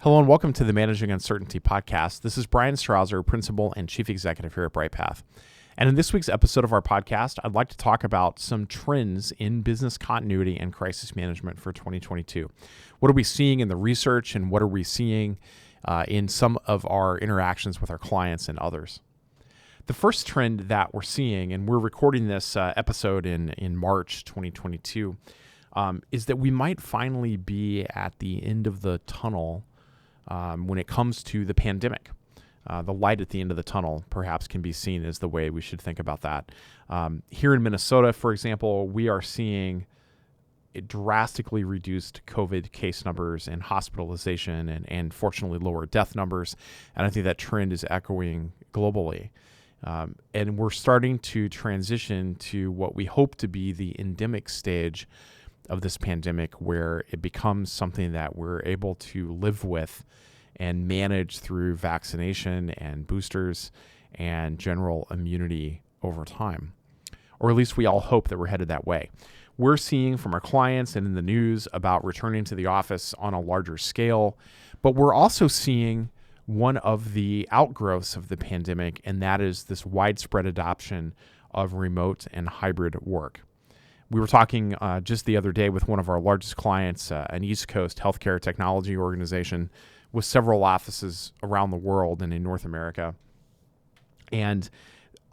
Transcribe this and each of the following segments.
Hello and welcome to the Managing Uncertainty podcast. This is Bryan Strawser, Principal and Chief Executive here at Bryghtpath. And in this week's episode of our podcast, I'd like to talk about some trends in business continuity and crisis management for 2022. What are we seeing in the research and what are we seeing in some of our interactions with our clients and others? The first trend that we're seeing, and we're recording this episode in March 2022, is that we might finally be at the end of the tunnel when it comes to the pandemic. The light at the end of the tunnel perhaps can be seen as the way we should think about that. Here in Minnesota, for example, we are seeing drastically reduced COVID case numbers and hospitalization and fortunately lower death numbers. And I think that trend is echoing globally. And we're starting to transition to what we hope to be the endemic stage of this pandemic, where it becomes something that we're able to live with and manage through vaccination and boosters and general immunity over time. Or at least we all hope that we're headed that way. We're seeing from our clients and in the news about returning to the office on a larger scale, but we're also seeing one of the outgrowths of the pandemic, and that is this widespread adoption of remote and hybrid work. We were talking just the other day with one of our largest clients, an East Coast healthcare technology organization with several offices around the world and in North America. And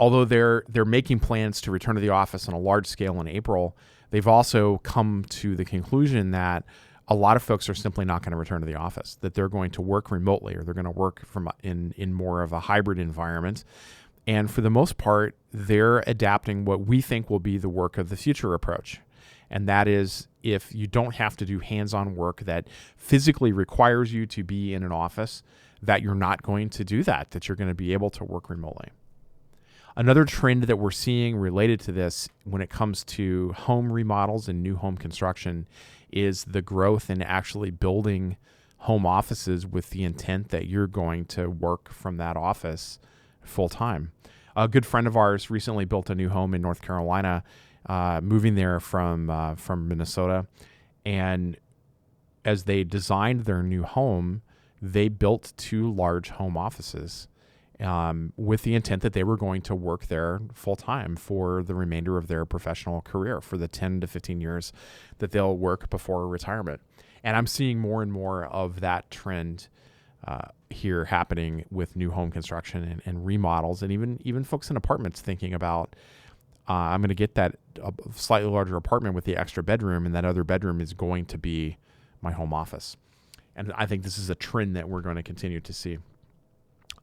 although they're making plans to return to the office on a large scale in April, they've also come to the conclusion that a lot of folks are simply not going to return to the office, that they're going to work remotely or they're going to work from in more of a hybrid environment. And for the most part, they're adapting what we think will be the work of the future approach. And that is, if you don't have to do hands-on work that physically requires you to be in an office, that you're not going to do that you're going to be able to work remotely. Another trend that we're seeing related to this when it comes to home remodels and new home construction is the growth in actually building home offices with the intent that you're going to work from that office full time. A good friend of ours recently built a new home in North Carolina, moving there from Minnesota. And as they designed their new home, they built 2 large home offices with the intent that they were going to work there full time for the remainder of their professional career, for the 10 to 15 years that they'll work before retirement. And I'm seeing more and more of that trend here happening with new home construction and remodels, and even folks in apartments thinking about, I'm going to get that slightly larger apartment with the extra bedroom, and that other bedroom is going to be my home office. And I think this is a trend that we're going to continue to see.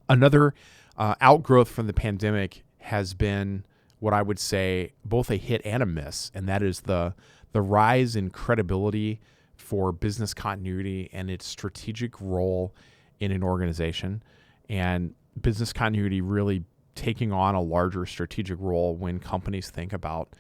Another outgrowth from the pandemic has been what I would say both a hit and a miss, and that is the rise in credibility for business continuity and its strategic role in an organization, and business continuity really taking on a larger strategic role when companies think about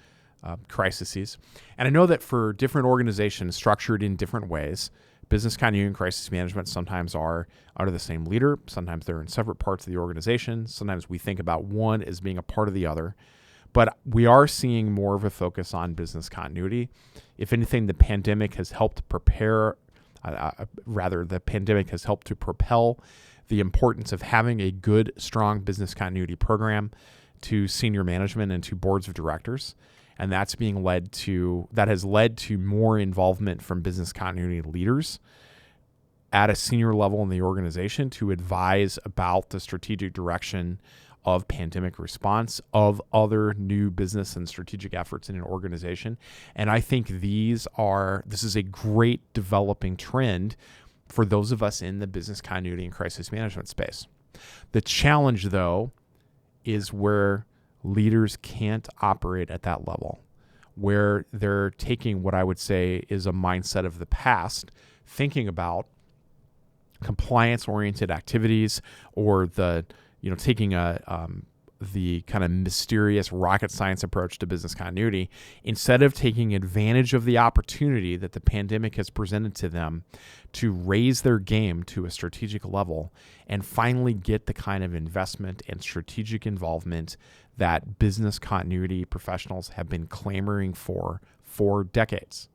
crises. And I know that for different organizations structured in different ways, business continuity and crisis management sometimes are under the same leader. Sometimes they're in separate parts of the organization. Sometimes we think about one as being a part of the other. But we are seeing more of a focus on business continuity. If anything, the pandemic has helped the pandemic has helped to propel the importance of having a good, strong business continuity program to senior management and to boards of directors. And that has led to more involvement from business continuity leaders at a senior level in the organization to advise about the strategic direction of pandemic response, of other new business and strategic efforts in an organization. And I think this is a great developing trend for those of us in the business continuity and crisis management space. The challenge, though, is where leaders can't operate at that level, where they're taking what I would say is a mindset of the past, thinking about compliance-oriented activities or taking the kind of mysterious rocket science approach to business continuity, instead of taking advantage of the opportunity that the pandemic has presented to them to raise their game to a strategic level and finally get the kind of investment and strategic involvement that business continuity professionals have been clamoring for decades.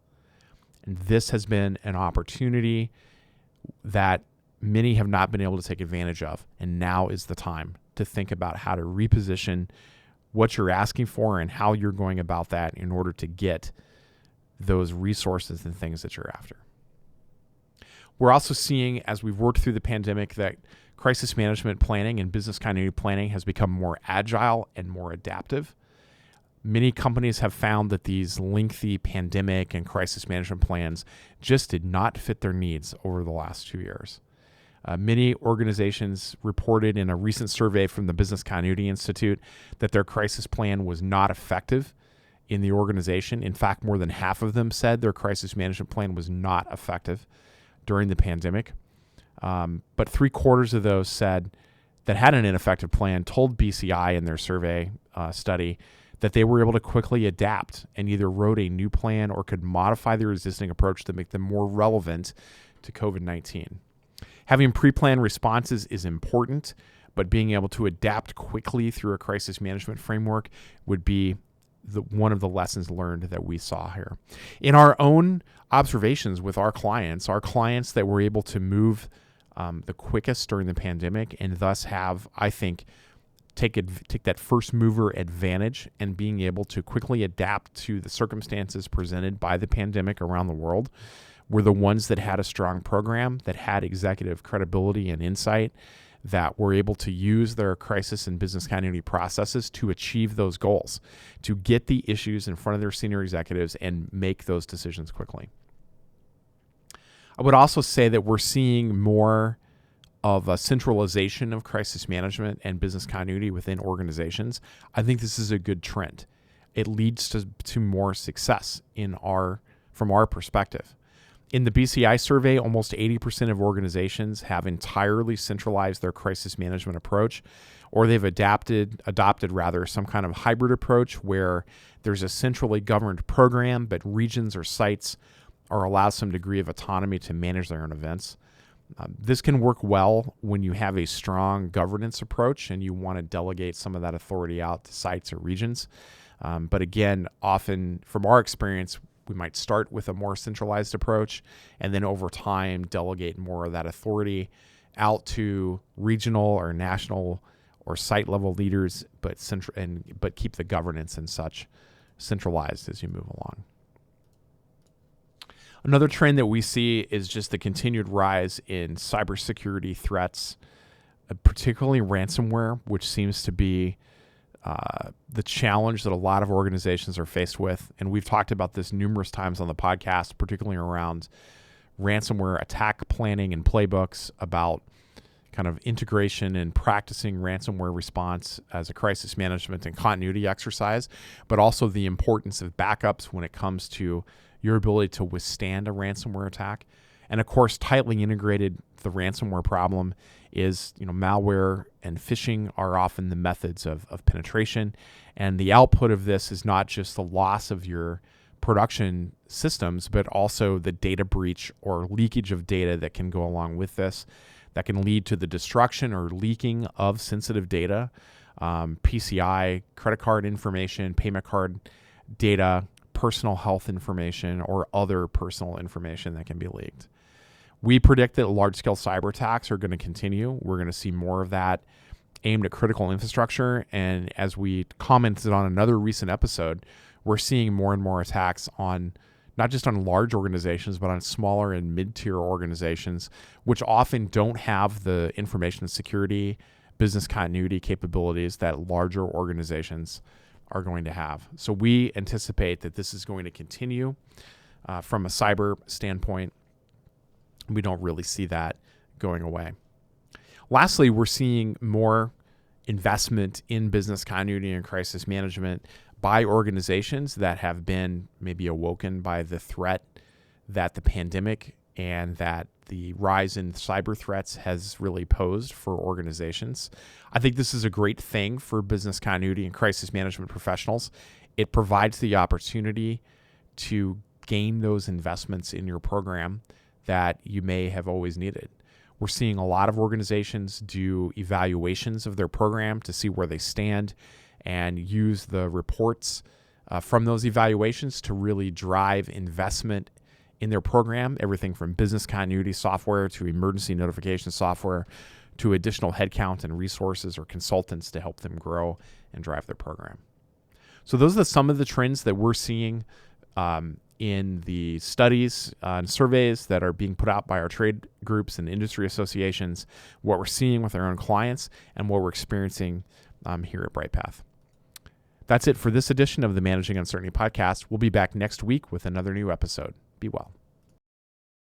And this has been an opportunity that many have not been able to take advantage of. And now is the time to think about how to reposition what you're asking for and how you're going about that in order to get those resources and things that you're after. We're also seeing, as we've worked through the pandemic, that crisis management planning and business continuity planning has become more agile and more adaptive. Many companies have found that these lengthy pandemic and crisis management plans just did not fit their needs over the last 2 years. Many organizations reported in a recent survey from the Business Continuity Institute that their crisis plan was not effective in the organization. In fact, more than half of them said their crisis management plan was not effective during the pandemic. But 3/4 of those said that had an ineffective plan told BCI in their survey study that they were able to quickly adapt and either wrote a new plan or could modify their existing approach to make them more relevant to COVID-19. Having pre-planned responses is important, but being able to adapt quickly through a crisis management framework would be one of the lessons learned that we saw here. In our own observations with our clients that were able to move the quickest during the pandemic and thus have, I think, take that first mover advantage and being able to quickly adapt to the circumstances presented by the pandemic around the world were the ones that had a strong program, that had executive credibility and insight, that were able to use their crisis and business continuity processes to achieve those goals, to get the issues in front of their senior executives and make those decisions quickly. I would also say that we're seeing more of a centralization of crisis management and business continuity within organizations. I think this is a good trend. It leads to more success from our perspective. In the BCI survey, almost 80% of organizations have entirely centralized their crisis management approach, or they've adopted some kind of hybrid approach where there's a centrally governed program, but regions or sites are allowed some degree of autonomy to manage their own events. This can work well when you have a strong governance approach and you want to delegate some of that authority out to sites or regions. But again, often from our experience, we might start with a more centralized approach and then over time delegate more of that authority out to regional or national or site level leaders, but keep the governance and such centralized as you move along. Another trend that we see is just the continued rise in cybersecurity threats, particularly ransomware, which seems to be the challenge that a lot of organizations are faced with. And we've talked about this numerous times on the podcast, particularly around ransomware attack planning and playbooks, about kind of integration and practicing ransomware response as a crisis management and continuity exercise, but also the importance of backups when it comes to your ability to withstand a ransomware attack. And of course, tightly integrated, the ransomware problem is, malware and phishing are often the methods of penetration. And the output of this is not just the loss of your production systems, but also the data breach or leakage of data that can go along with this, that can lead to the destruction or leaking of sensitive data, PCI, credit card information, payment card data, personal health information, or other personal information that can be leaked. We predict that large-scale cyber attacks are going to continue. We're going to see more of that aimed at critical infrastructure. And as we commented on another recent episode, we're seeing more and more attacks on not just on large organizations, but on smaller and mid-tier organizations, which often don't have the information security, business continuity capabilities that larger organizations are going to have. So we anticipate that this is going to continue from a cyber standpoint. We don't really see that going away. Lastly, we're seeing more investment in business continuity and crisis management by organizations that have been maybe awoken by the threat that the pandemic and that the rise in cyber threats has really posed for organizations. I think this is a great thing for business continuity and crisis management professionals. It provides the opportunity to gain those investments in your program that you may have always needed. We're seeing a lot of organizations do evaluations of their program to see where they stand and use the reports from those evaluations to really drive investment in their program, everything from business continuity software to emergency notification software to additional headcount and resources or consultants to help them grow and drive their program. So those are some of the trends that we're seeing in the studies and surveys that are being put out by our trade groups and industry associations, what we're seeing with our own clients, and what we're experiencing here at Bryghtpath. That's it for this edition of the Managing Uncertainty podcast. We'll be back next week with another new episode. Be well.